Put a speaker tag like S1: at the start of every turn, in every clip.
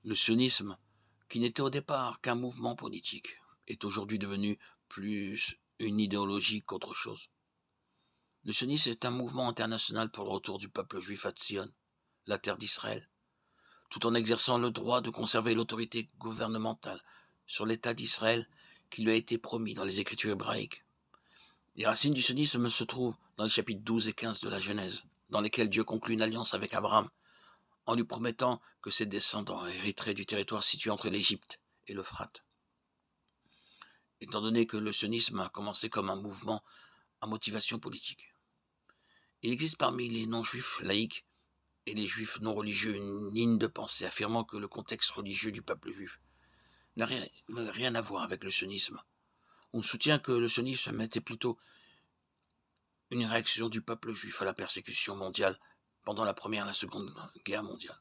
S1: Le sionisme, qui n'était au départ qu'un mouvement politique, est aujourd'hui devenu plus une idéologie qu'autre chose. Le sionisme est un mouvement international pour le retour du peuple juif à Tzion, la terre d'Israël, tout en exerçant le droit de conserver l'autorité gouvernementale sur l'État d'Israël qui lui a été promis dans les Écritures hébraïques. Les racines du sionisme se trouvent dans les chapitres 12 et 15 de la Genèse, dans lesquels Dieu conclut une alliance avec Abraham, en lui promettant que ses descendants hériteraient du territoire situé entre l'Égypte et l'Euphrate. Étant donné que le sionisme a commencé comme un mouvement à motivation politique, il existe parmi les non-juifs laïcs et les juifs non religieux une ligne de pensée affirmant que le contexte religieux du peuple juif n'a rien à voir avec le sionisme. On soutient que le sionisme était plutôt une réaction du peuple juif à la persécution mondiale pendant la Première et la Seconde Guerre mondiale.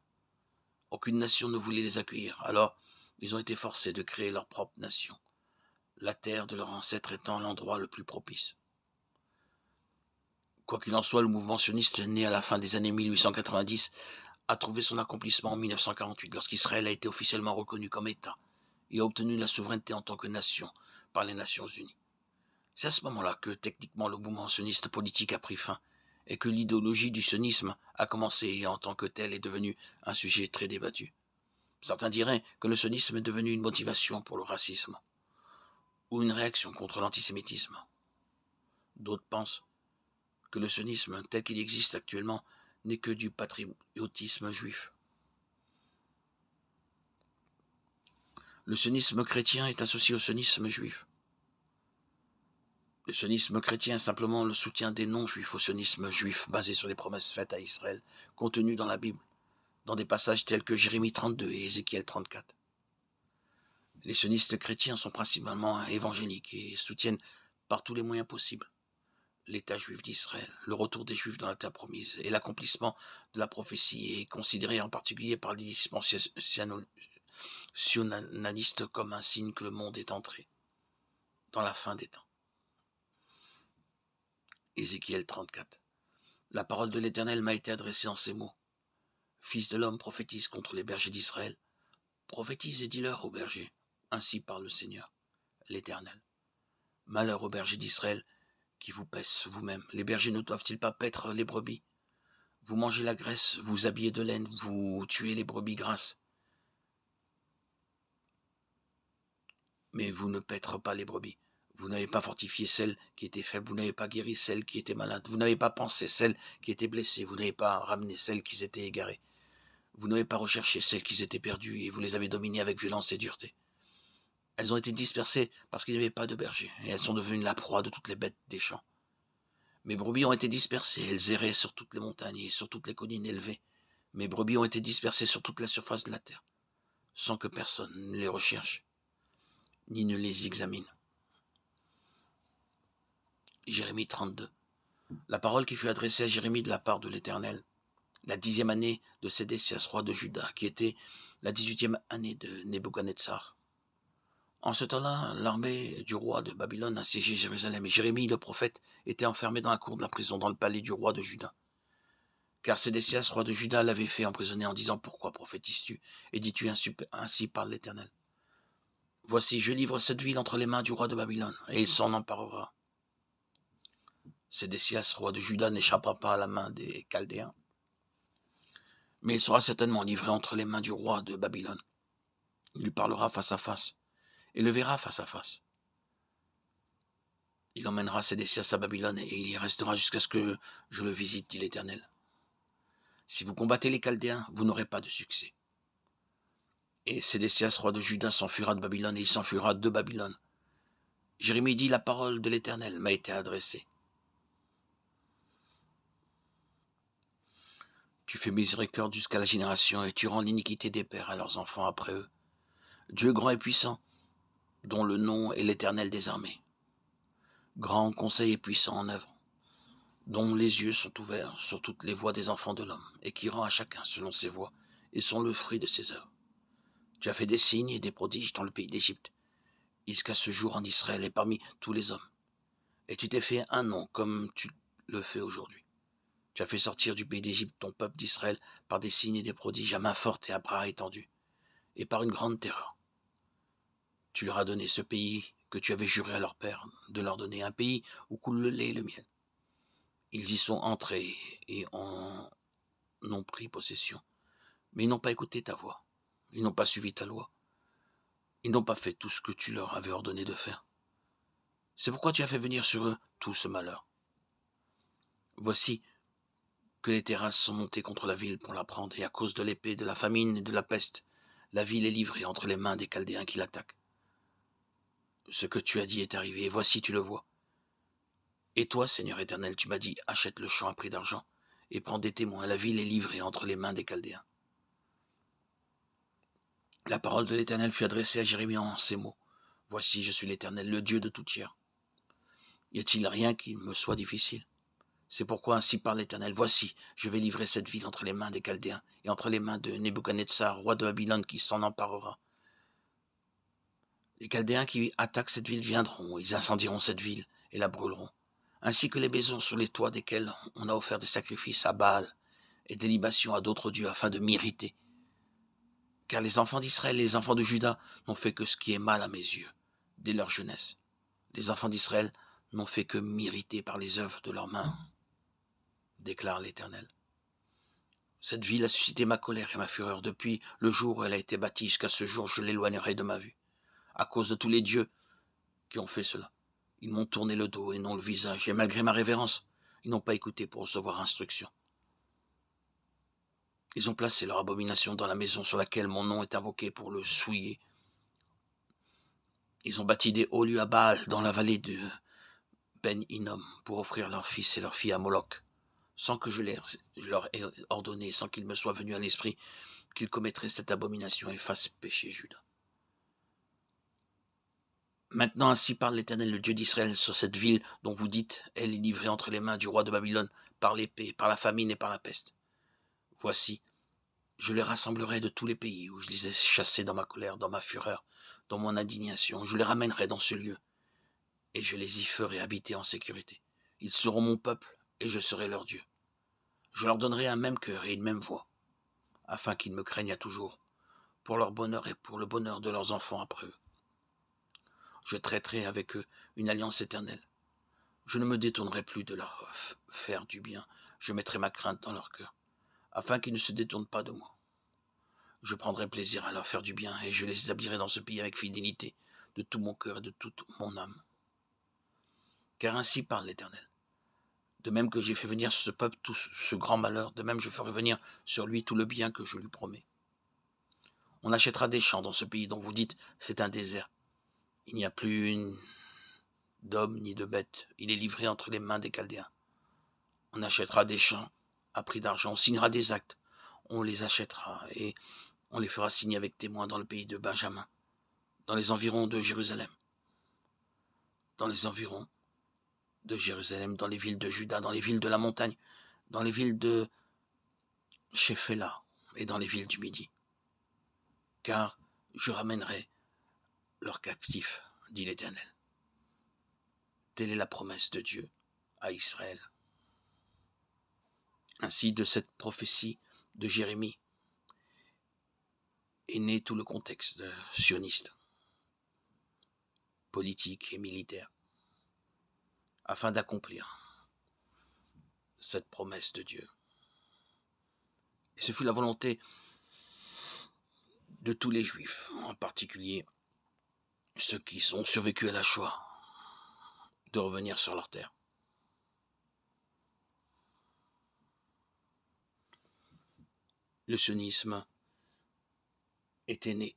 S1: Aucune nation ne voulait les accueillir, alors ils ont été forcés de créer leur propre nation, la terre de leurs ancêtres étant l'endroit le plus propice. Quoi qu'il en soit, le mouvement sioniste, né à la fin des années 1890, a trouvé son accomplissement en 1948, lorsqu'Israël a été officiellement reconnu comme État et a obtenu la souveraineté en tant que nation par les Nations Unies. C'est à ce moment-là que techniquement le mouvement sioniste politique a pris fin et que l'idéologie du sionisme a commencé et en tant que tel est devenu un sujet très débattu. Certains diraient que le sionisme est devenu une motivation pour le racisme ou une réaction contre l'antisémitisme. D'autres pensent que le sionisme tel qu'il existe actuellement n'est que du patriotisme juif. Le sionisme chrétien est associé au sionisme juif. Le sionisme chrétien est simplement le soutien des non-juifs au sionisme juif basé sur les promesses faites à Israël, contenues dans la Bible, dans des passages tels que Jérémie 32 et Ézéchiel 34. Les sionistes chrétiens sont principalement évangéliques et soutiennent par tous les moyens possibles l'État juif d'Israël, le retour des Juifs dans la terre promise et l'accomplissement de la prophétie est considéré en particulier par les dispensationalistes comme un signe que le monde est entré dans la fin des temps. Ézéchiel 34. La parole de l'Éternel m'a été adressée en ces mots. Fils de l'homme, prophétise contre les bergers d'Israël. Prophétise et dis-leur aux bergers. Ainsi parle le Seigneur, l'Éternel. Malheur aux bergers d'Israël qui vous paissent vous-même. Les bergers ne doivent-ils pas paître les brebis? Vous mangez la graisse, vous habillez de laine, vous tuez les brebis grasses. Mais vous ne paîtrez pas les brebis. Vous n'avez pas fortifié celles qui étaient faibles, vous n'avez pas guéri celles qui étaient malades, vous n'avez pas pensé celles qui étaient blessées, vous n'avez pas ramené celles qui étaient égarées. Vous n'avez pas recherché celles qui étaient perdues et vous les avez dominées avec violence et dureté. Elles ont été dispersées parce qu'il n'y avait pas de berger et elles sont devenues la proie de toutes les bêtes des champs. Mes brebis ont été dispersées, elles erraient sur toutes les montagnes et sur toutes les collines élevées. Mes brebis ont été dispersées sur toute la surface de la terre, sans que personne ne les recherche, ni ne les examine. Jérémie 32. La parole qui fut adressée à Jérémie de la part de l'Éternel, la 10e année de Sédécias, roi de Juda, qui était la 18e année de Nebuchadnezzar. En ce temps-là, l'armée du roi de Babylone assiégeait Jérusalem, et Jérémie, le prophète, était enfermé dans la cour de la prison, dans le palais du roi de Juda. Car Sédécias, roi de Juda, l'avait fait emprisonner en disant « Pourquoi prophétises-tu et dis-tu ainsi parle l'Éternel ?» Voici, je livre cette ville entre les mains du roi de Babylone, et il s'en emparera. Sédécias, roi de Juda, n'échappa pas à la main des Chaldéens, mais il sera certainement livré entre les mains du roi de Babylone. Il lui parlera face à face, et le verra face à face. Il emmènera Sédécias à Babylone, et il y restera jusqu'à ce que je le visite, dit l'Éternel. Si vous combattez les Chaldéens, vous n'aurez pas de succès. Et Sédécias, roi de Juda, s'enfuira de Babylone, et il s'enfuira de Babylone. Jérémie dit, la parole de l'Éternel m'a été adressée. Tu fais miséricorde jusqu'à la génération, et tu rends l'iniquité des pères à leurs enfants après eux. Dieu grand et puissant, dont le nom est l'Éternel des armées. Grand conseil et puissant en œuvre, dont les yeux sont ouverts sur toutes les voies des enfants de l'homme, et qui rend à chacun selon ses voies, et sont le fruit de ses œuvres. Tu as fait des signes et des prodiges dans le pays d'Égypte, jusqu'à ce jour en Israël et parmi tous les hommes. Et tu t'es fait un nom comme tu le fais aujourd'hui. Tu as fait sortir du pays d'Égypte ton peuple d'Israël par des signes et des prodiges à main forte et à bras étendus. et par une grande terreur. Tu leur as donné ce pays que tu avais juré à leur père de leur donner, un pays où coule le lait et le miel. Ils y sont entrés et en ont pris possession. Mais ils n'ont pas écouté ta voix. Ils n'ont pas suivi ta loi. Ils n'ont pas fait tout ce que tu leur avais ordonné de faire. C'est pourquoi tu as fait venir sur eux tout ce malheur. Voici que les terrasses sont montées contre la ville pour la prendre, et à cause de l'épée, de la famine et de la peste, la ville est livrée entre les mains des Chaldéens qui l'attaquent. Ce que tu as dit est arrivé, et voici tu le vois. Et toi, Seigneur éternel, tu m'as dit, achète le champ à prix d'argent, et prends des témoins, la ville est livrée entre les mains des Chaldéens. La parole de l'Éternel fut adressée à Jérémie en ces mots. Voici, je suis l'Éternel, le Dieu de toute chair. Y a-t-il rien qui me soit difficile? C'est pourquoi ainsi parle l'Éternel. Voici, je vais livrer cette ville entre les mains des Chaldéens et entre les mains de Nebuchadnezzar, roi de Babylone, qui s'en emparera. Les Chaldéens qui attaquent cette ville viendront, ils incendieront cette ville et la brûleront, ainsi que les maisons sur les toits desquelles on a offert des sacrifices à Baal et des libations à d'autres dieux afin de m'irriter. Car les enfants d'Israël et les enfants de Juda n'ont fait que ce qui est mal à mes yeux, dès leur jeunesse. Les enfants d'Israël n'ont fait que m'irriter par les œuvres de leurs mains, déclare l'Éternel. Cette ville a suscité ma colère et ma fureur. Depuis le jour où elle a été bâtie jusqu'à ce jour, je l'éloignerai de ma vue. À cause de tous les dieux qui ont fait cela. Ils m'ont tourné le dos et non le visage, et malgré ma révérence, ils n'ont pas écouté pour recevoir instruction. Ils ont placé leur abomination dans la maison sur laquelle mon nom est invoqué pour le souiller. Ils ont bâti des hauts lieux à Baal dans la vallée de Ben-Hinnom pour offrir leurs fils et leurs filles à Moloch, sans que je leur ai ordonné, sans qu'il me soit venu à l'esprit qu'ils commettraient cette abomination et fassent pécher Juda. Maintenant ainsi parle l'Éternel, le Dieu d'Israël, sur cette ville dont vous dites, elle est livrée entre les mains du roi de Babylone, par l'épée, par la famine et par la peste. Voici, je les rassemblerai de tous les pays où je les ai chassés dans ma colère, dans ma fureur, dans mon indignation. Je les ramènerai dans ce lieu, et je les y ferai habiter en sécurité. Ils seront mon peuple, et je serai leur Dieu. Je leur donnerai un même cœur et une même voix, afin qu'ils me craignent à toujours, pour leur bonheur et pour le bonheur de leurs enfants après eux. Je traiterai avec eux une alliance éternelle. Je ne me détournerai plus de leur faire du bien. Je mettrai ma crainte dans leur cœur, afin qu'ils ne se détournent pas de moi. Je prendrai plaisir à leur faire du bien, et je les établirai dans ce pays avec fidélité, de tout mon cœur et de toute mon âme. Car ainsi parle l'Éternel. De même que j'ai fait venir sur ce peuple tout ce grand malheur, de même je ferai venir sur lui tout le bien que je lui promets. On achètera des champs dans ce pays dont vous dites, c'est un désert. Il n'y a plus d'hommes ni de bêtes. Il est livré entre les mains des Chaldéens. On achètera des champs à prix d'argent. On signera des actes. On les achètera et on les fera signer avec témoins dans le pays de Benjamin, dans les environs de Jérusalem. Dans les environs de Jérusalem, dans les villes de Juda, dans les villes de la montagne, dans les villes de Shéphéla et dans les villes du Midi. Car je ramènerai leurs captifs, dit l'Éternel. Telle est la promesse de Dieu à Israël. Ainsi, de cette prophétie de Jérémie est né tout le contexte sioniste, politique et militaire, afin d'accomplir cette promesse de Dieu. Et ce fut la volonté de tous les Juifs, en particulier ceux qui ont survécu à la Shoah, de revenir sur leur terre. Le sionisme était né